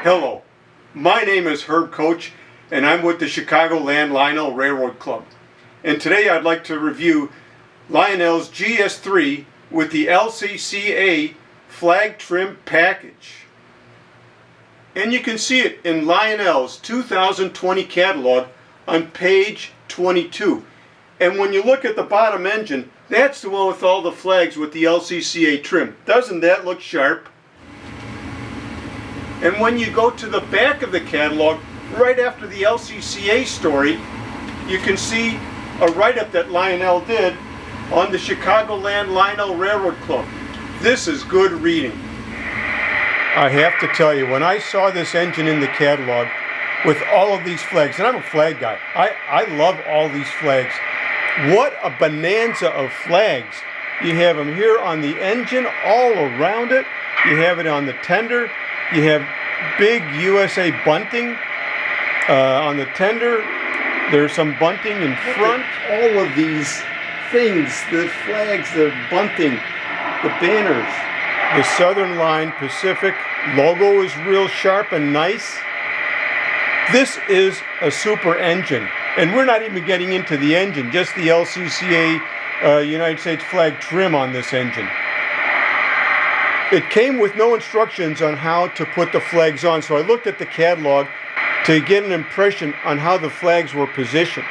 Hello, my name is Herb Koch and I'm with the Chicagoland Lionel Railroad Club. And today I'd like to review Lionel's GS3 with the LCCA flag trim package. And you can see it in Lionel's 2020 catalog on page 22. And when you look at the bottom engine, that's the one with all the flags with the LCCA trim. Doesn't that look sharp? And when you go to the back of the catalog, right after the LCCA story, you can see a write-up that Lionel did on the Chicagoland Lionel Railroad Club. This is good reading. I have to tell you, when I saw this engine in the catalog with all of these flags, and I'm a flag guy, I love all these flags. What a bonanza of flags. You have them here on the engine, all around it. You have it on the tender. You have big USA bunting on the tender. There's some bunting in front. All of these things, the flags, the bunting, the banners. The Southern Line Pacific logo is real sharp and nice. This is a super engine. And we're not even getting into the engine, just the LCCA United States flag trim on this engine. It came with no instructions on how to put the flags on, so I looked at the catalog to get an impression on how the flags were positioned.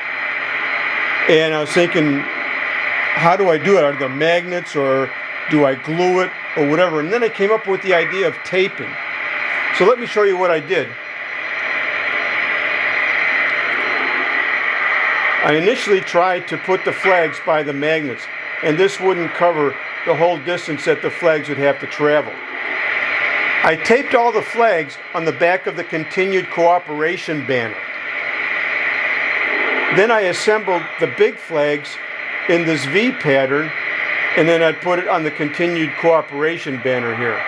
And I was thinking, how do I do it? Are there magnets, or do I glue it, or whatever? And then I came up with the idea of taping. So let me show you what I did. I initially tried to put the flags by the magnets, and this wouldn't cover the whole distance that the flags would have to travel. I taped all the flags on the back of the Continued Cooperation banner. Then I assembled the big flags in this V pattern, and then I'd put it on the Continued Cooperation banner here.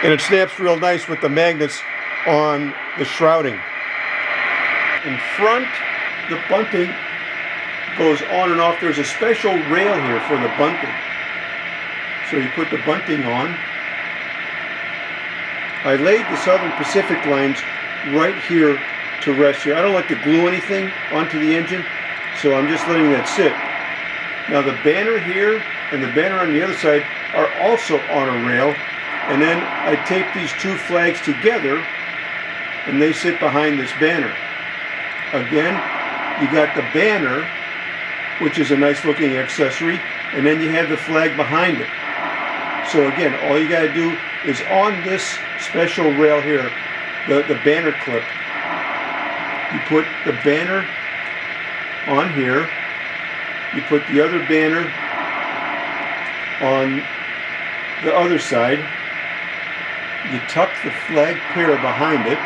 And it snaps real nice with the magnets on the shrouding. In front, the bunting goes on and off. There's a special rail here for the bunting. So you put the bunting on. I laid the Southern Pacific lines right here to rest here. I don't like to glue anything onto the engine, so I'm just letting that sit. Now the banner here and the banner on the other side are also on a rail, and then I tape these two flags together and they sit behind this banner. Again, you got the banner, which is a nice looking accessory, and then you have the flag behind it. So again, all you got to do is on this special rail here, the banner clip, you put the banner on here, you put the other banner on the other side, you tuck the flag pair behind it,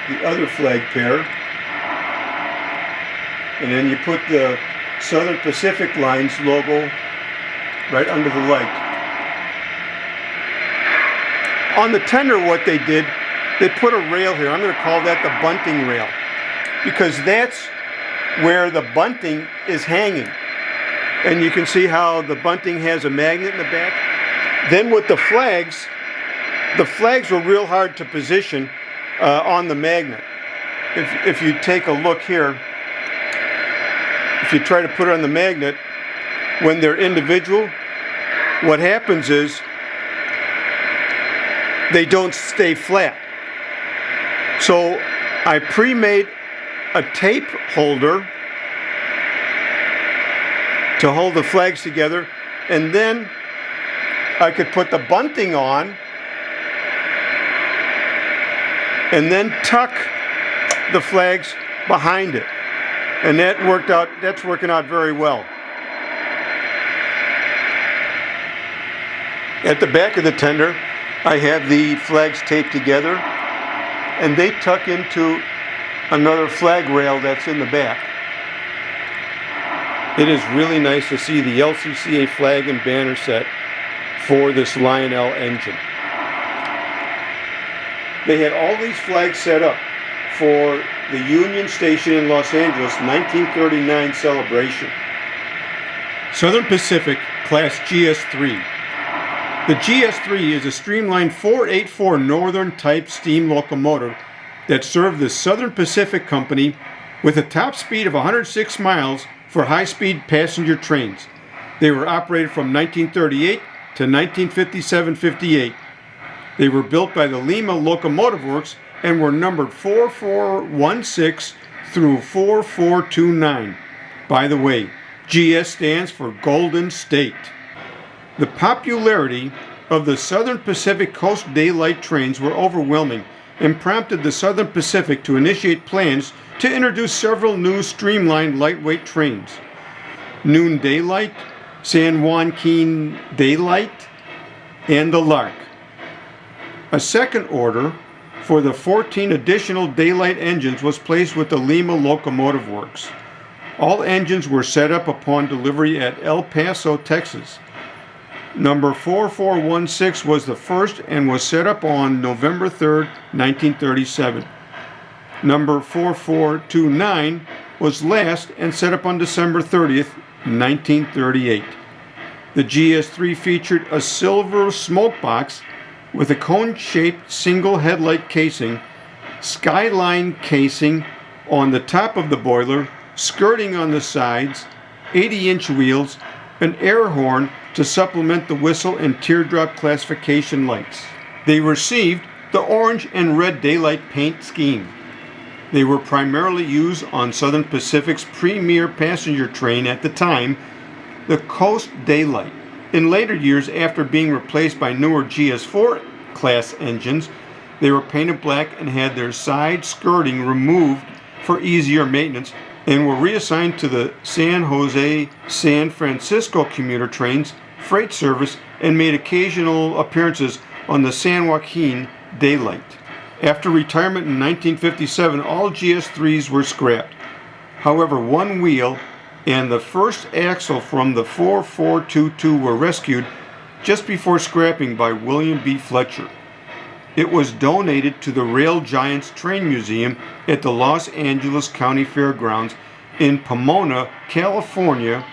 the other flag pair, and then you put the Southern Pacific Lines logo right under the light. On the tender, what they did, they put a rail here. I'm going to call that the bunting rail, because that's where the bunting is hanging. And you can see how the bunting has a magnet in the back. Then with the flags were real hard to position on the magnet. If you take a look here, if you try to put it on the magnet, when they're individual, what happens is they don't stay flat. So I pre-made a tape holder to hold the flags together, and then I could put the bunting on and then tuck the flags behind it. And that's working out very well. At the back of the tender, I have the flags taped together, and they tuck into another flag rail that's in the back. It is really nice to see the LCCA flag and banner set for this Lionel engine. They had all these flags set up for the Union Station in Los Angeles 1939 celebration. Southern Pacific Class GS3. The GS3 is a streamlined 484 Northern type steam locomotive that served the Southern Pacific Company with a top speed of 106 miles for high-speed passenger trains. They were operated from 1938 to 1957-58. They were built by the Lima Locomotive Works and were numbered 4416 through 4429. By the way, GS stands for Golden State. The popularity of the Southern Pacific Coast Daylight trains were overwhelming and prompted the Southern Pacific to initiate plans to introduce several new streamlined lightweight trains. Noon Daylight, San Joaquin Daylight, and the Lark. A second order for the 14 additional Daylight engines was placed with the Lima Locomotive Works. All engines were set up upon delivery at El Paso, Texas. Number 4416 was the first and was set up on November 3, 1937. Number 4429 was last and set up on December 30th, 1938. The GS3 featured a silver smoke box with a cone-shaped single headlight casing, skyline casing on the top of the boiler, skirting on the sides, 80-inch wheels, an air horn to supplement the whistle and teardrop classification lights. They received the orange and red daylight paint scheme. They were primarily used on Southern Pacific's premier passenger train at the time, the Coast Daylight. In later years, after being replaced by newer GS4 class engines, they were painted black and had their side skirting removed for easier maintenance and were reassigned to the San Jose-San Francisco commuter trains, freight service, and made occasional appearances on the San Joaquin Daylight. After retirement in 1957, all GS3s were scrapped. However, one wheel and the first axle from the 4422 were rescued just before scrapping by William B. Fletcher. It was donated to the Rail Giants Train Museum at the Los Angeles County Fairgrounds in Pomona, California,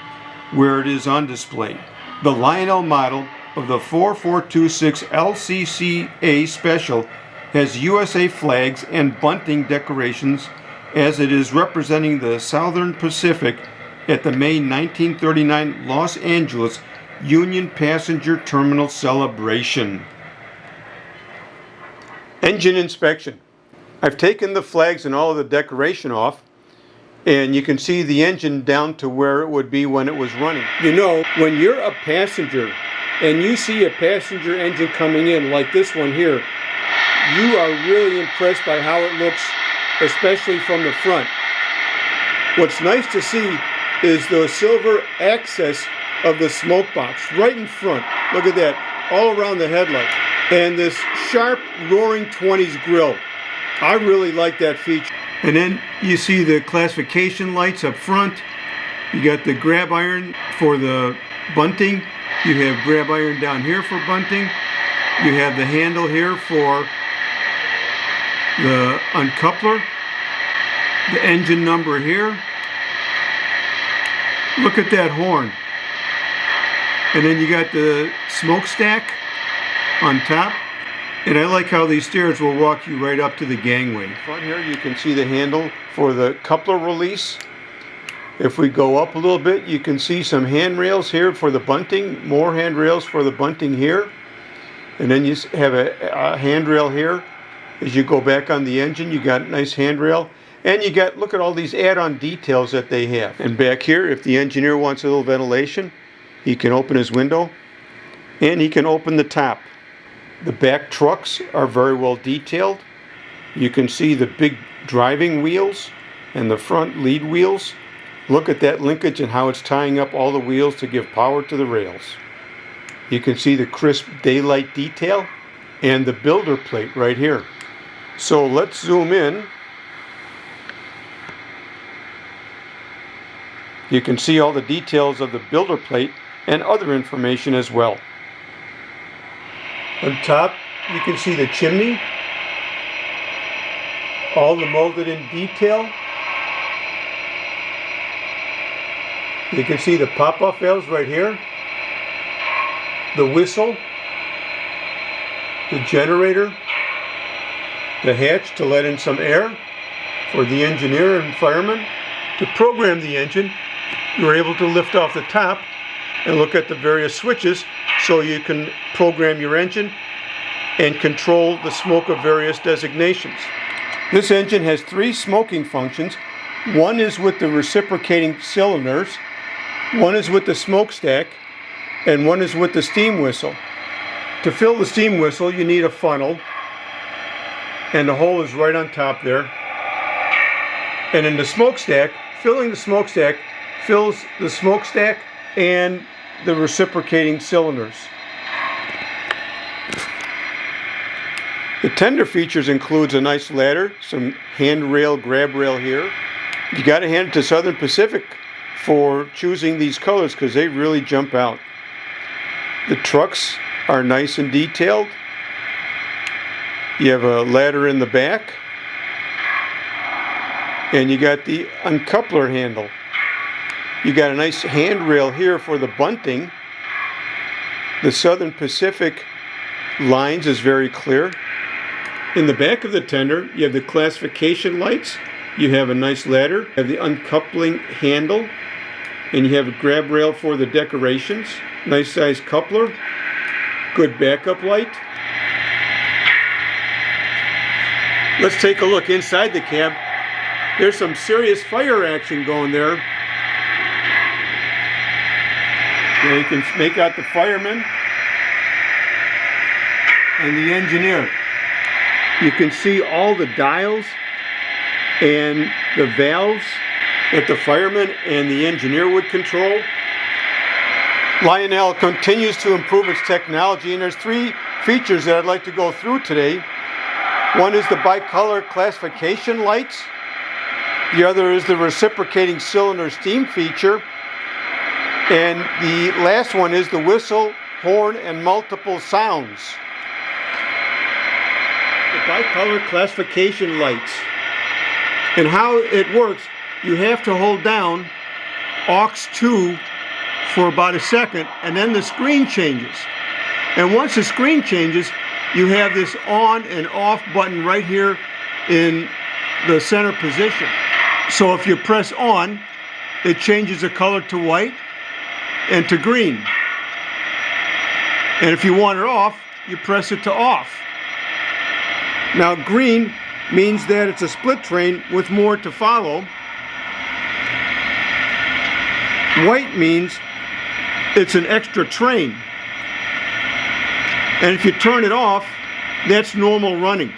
where it is on display. The Lionel model of the 4426 LCCA Special has USA flags and bunting decorations as it is representing the Southern Pacific at the May 1939 Los Angeles Union Passenger Terminal celebration. Engine inspection. I've taken the flags and all of the decoration off, and you can see the engine down to where it would be when it was running. You know, when you're a passenger and you see a passenger engine coming in like this one here, you are really impressed by how it looks, especially from the front. What's nice to see is the silver access of the smoke box right in front. Look at that, all around the headlight. And this sharp roaring 20s grille. I really like that feature. And then you see the classification lights up front. You got the grab iron for the bunting. You have grab iron down here for bunting. You have the handle here for the uncoupler. The engine number here. Look at that horn. And then you got the smokestack on top. And I like how these stairs will walk you right up to the gangway. Front here you can see the handle for the coupler release. If we go up a little bit, you can see some handrails here for the bunting, more handrails for the bunting here. And then you have a handrail here. As you go back on the engine, you got a nice handrail. And you got, look at all these add-on details that they have. And back here, if the engineer wants a little ventilation, he can open his window and he can open the top. The back trucks are very well detailed. You can see the big driving wheels and the front lead wheels. Look at that linkage and how it's tying up all the wheels to give power to the rails. You can see the crisp daylight detail and the builder plate right here. So let's zoom in. You can see all the details of the builder plate and other information as well. On top, you can see the chimney. all the molded in detail. You can see the pop-off valves right here, the whistle, the generator, the hatch to let in some air for the engineer and fireman. To program the engine, you're able to lift off the top and look at the various switches so you can program your engine and control the smoke of various designations. This engine has 3 smoking functions. One is with the reciprocating cylinders, one is with the smokestack, and one is with the steam whistle. To fill the steam whistle, you need a funnel, and the hole is right on top there. And in the smokestack, filling the smokestack fills the smokestack and the reciprocating cylinders. The tender features includes a nice ladder, some handrail, grab rail here. You got to hand it to Southern Pacific for choosing these colors because they really jump out. The trucks are nice and detailed. You have a ladder in the back, and you got the uncoupler handle. You got a nice handrail here for the bunting. The Southern Pacific lines is very clear. In the back of the tender, you have the classification lights. You have a nice ladder. You have the uncoupling handle, and you have a grab rail for the decorations. Nice size coupler. Good backup light. Let's take a look inside the cab. There's some serious fire action going there. You can make out the fireman and the engineer. You can see all the dials and the valves that the fireman and the engineer would control. Lionel continues to improve its technology, and there's 3 features that I'd like to go through today. One is the bicolor classification lights. The other is the reciprocating cylinder steam feature. And the last one is the whistle, horn, and multiple sounds. The bicolor classification lights. And how it works, you have to hold down aux 2 for about a second, and then the screen changes. And once the screen changes, you have this on and off button right here in the center position. So if you press on, it changes the color to white and to green. And if you want it off, you press it to off. Now green means that it's a split train with more to follow. White means it's an extra train. And if you turn it off, that's normal running.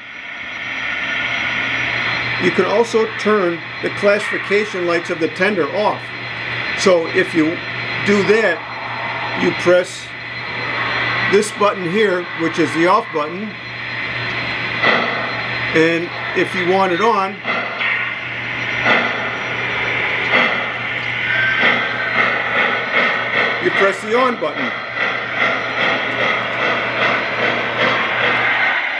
You can also turn the classification lights of the tender off. So if you do that, you press this button here, which is the off button. And if you want it on, you press the on button.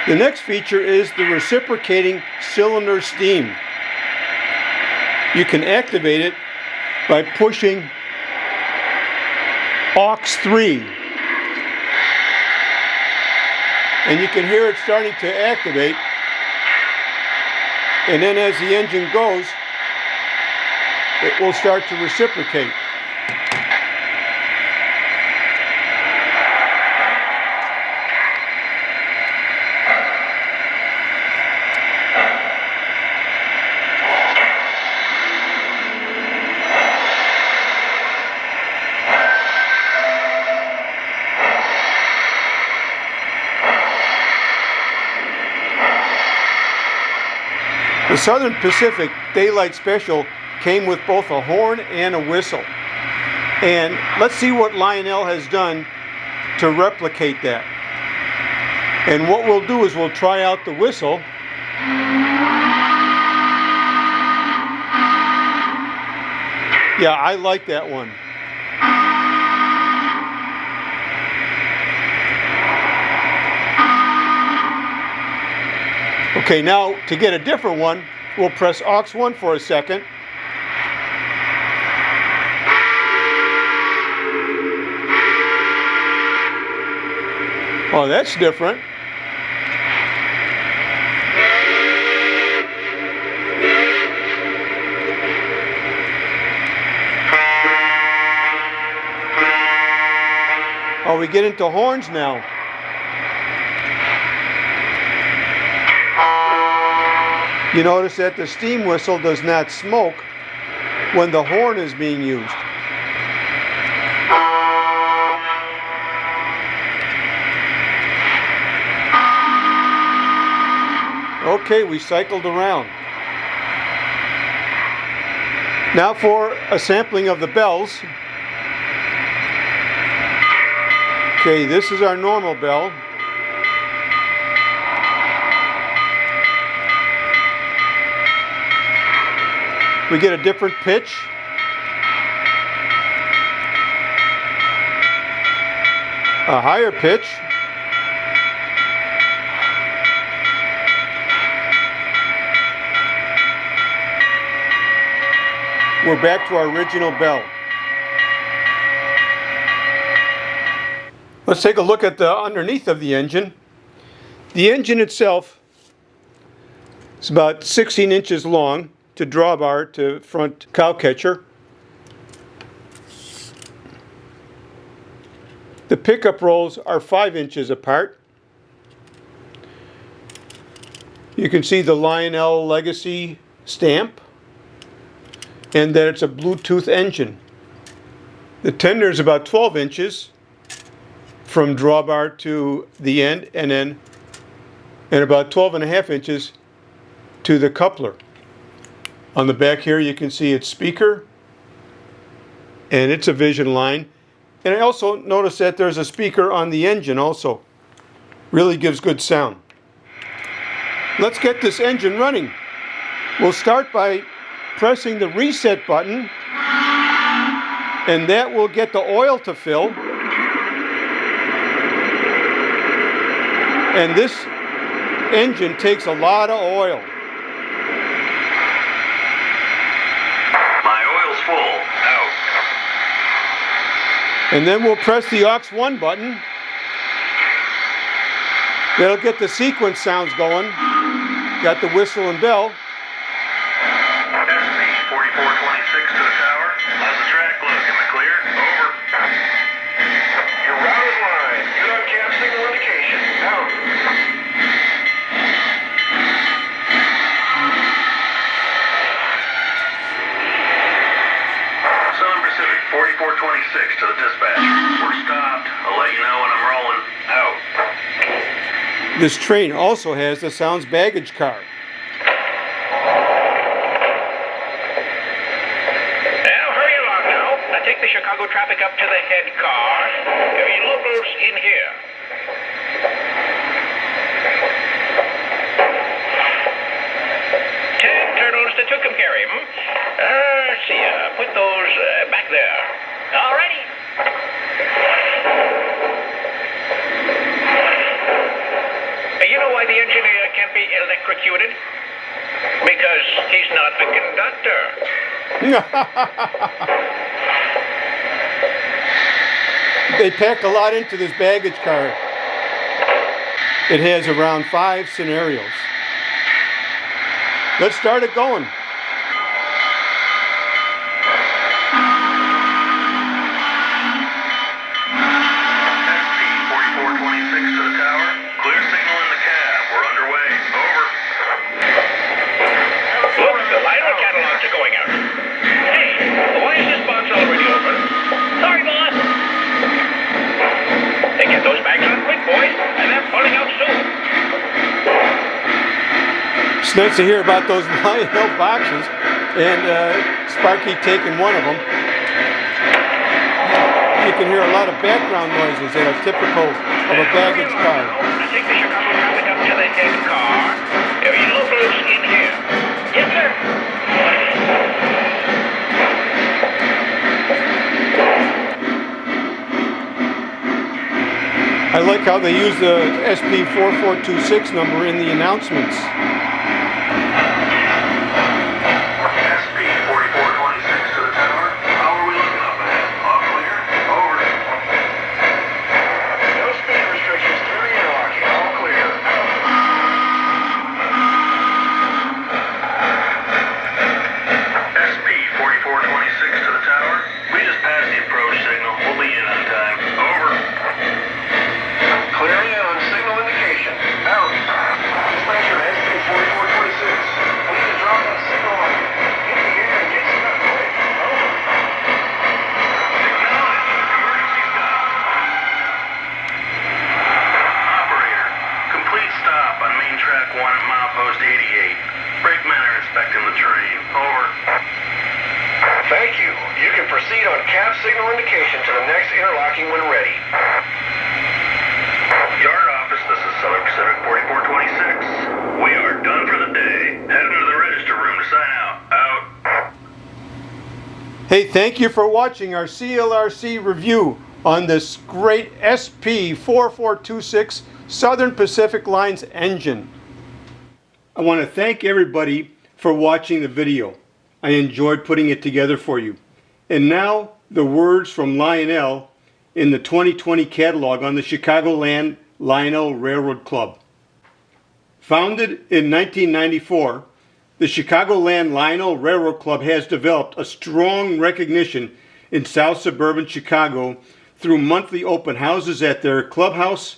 The next feature is the reciprocating cylinder steam. You can activate it by pushing aux 3. And you can hear it starting to activate. And then as the engine goes, it will start to reciprocate. The Southern Pacific Daylight Special came with both a horn and a whistle. And let's see what Lionel has done to replicate that. And what we'll do is we'll try out the whistle. Yeah, I like that one. Okay, now to get a different one, we'll press aux 1 for a second. Oh, that's different. Oh, we get into horns now. You notice that the steam whistle does not smoke when the horn is being used. Okay, we cycled around. Now for a sampling of the bells. Okay, this is our normal bell. We get a different pitch. A higher pitch. We're back to our original bell. Let's take a look at the underneath of the engine. The engine itself is about 16 inches long to drawbar to front cow catcher. The pickup rolls are 5 inches apart. You can see the Lionel Legacy stamp and that it's a Bluetooth engine. The tender is about 12 inches from drawbar to the end, and about 12.5 inches to the coupler. On the back here you can see its speaker, and it's a vision line. And I also noticed that there's a speaker on the engine also. Really gives good sound. Let's get this engine running. We'll start by pressing the reset button, and that will get the oil to fill. And this engine takes a lot of oil. My oil's full. Out. And then we'll press the aux 1 button. That'll get the sequence sounds going. Got the whistle and bell. SP 4426 to the tower. How's the track look? Am I clear? Over. You're right in line. Good on cab signal indication. Out. Southern Pacific 4426 to the dispatch. We're stopped. I'll let you know when I'm rolling. Out. This train also has the Sounds baggage car. Take the Chicago traffic up to the head car. There are locals in here. 10 turtles to Tucumcari. Let's see, put those back there. Alrighty. You know why the engineer can't be electrocuted? Because he's not a conductor. They pack a lot into this baggage car. It has around 5 scenarios. Let's start it going. SP 4426 to the tower. Clear signal in the cab. We're underway. Over. Look, the Lionel catalogs are going out. Hey, why is this box already open? Sorry, boss. They get those bags on quick, boys, and they're pulling out soon. It's nice to hear about those Lionel boxes, and Sparky taking one of them. You can hear a lot of background noises that are typical of a baggage car. I take the Chicago traffic up to the head car. There are locals in here. Yes, sir. I like how they use the SP 4426 number in the announcements. signal indication to the next interlocking when ready. Yard office, this is Southern Pacific 4426. We are done for the day. Heading to the register room to sign out. Out. Hey, thank you for watching our CLRC review on this great SP4426 Southern Pacific Lines engine. I want to thank everybody for watching the video. I enjoyed putting it together for you. And now, the words from Lionel in the 2020 catalog on the Chicagoland Lionel Railroad Club. Founded in 1994, the Chicagoland Lionel Railroad Club has developed a strong recognition in South Suburban Chicago through monthly open houses at their clubhouse,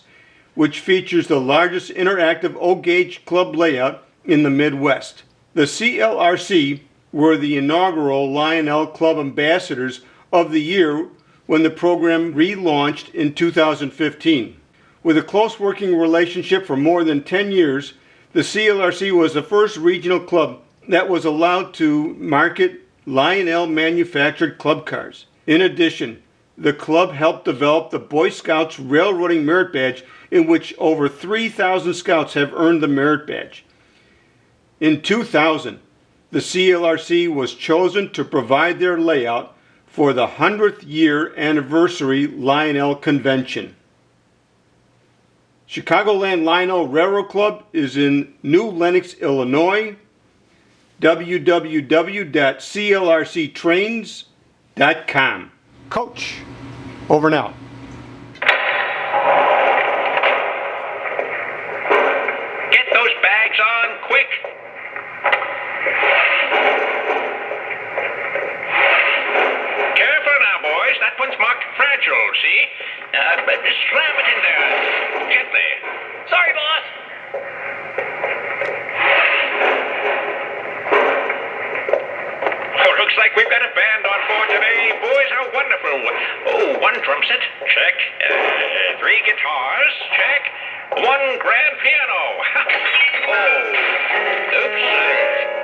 which features the largest interactive O-gauge club layout in the Midwest. The CLRC were the inaugural Lionel Club Ambassadors of the year when the program relaunched in 2015. With a close working relationship for more than 10 years, the CLRC was the first regional club that was allowed to market Lionel manufactured club cars. In addition, the club helped develop the Boy Scouts Railroading Merit Badge, in which over 3,000 Scouts have earned the Merit Badge. In 2000, the CLRC was chosen to provide their layout for the 100th year anniversary Lionel Convention. Chicagoland Lionel Railroad Club is in New Lenox, Illinois. www.clrctrains.com. Koch, over and out. Get those bags on quick. Careful now, boys. That one's marked fragile, see? But slam it in there. Gently. Sorry, boss. Oh, looks like we've got a band on board today. Boys, how wonderful. Oh, one drum set. Check. 3 guitars. Check. 1 grand piano. Oh. Oops.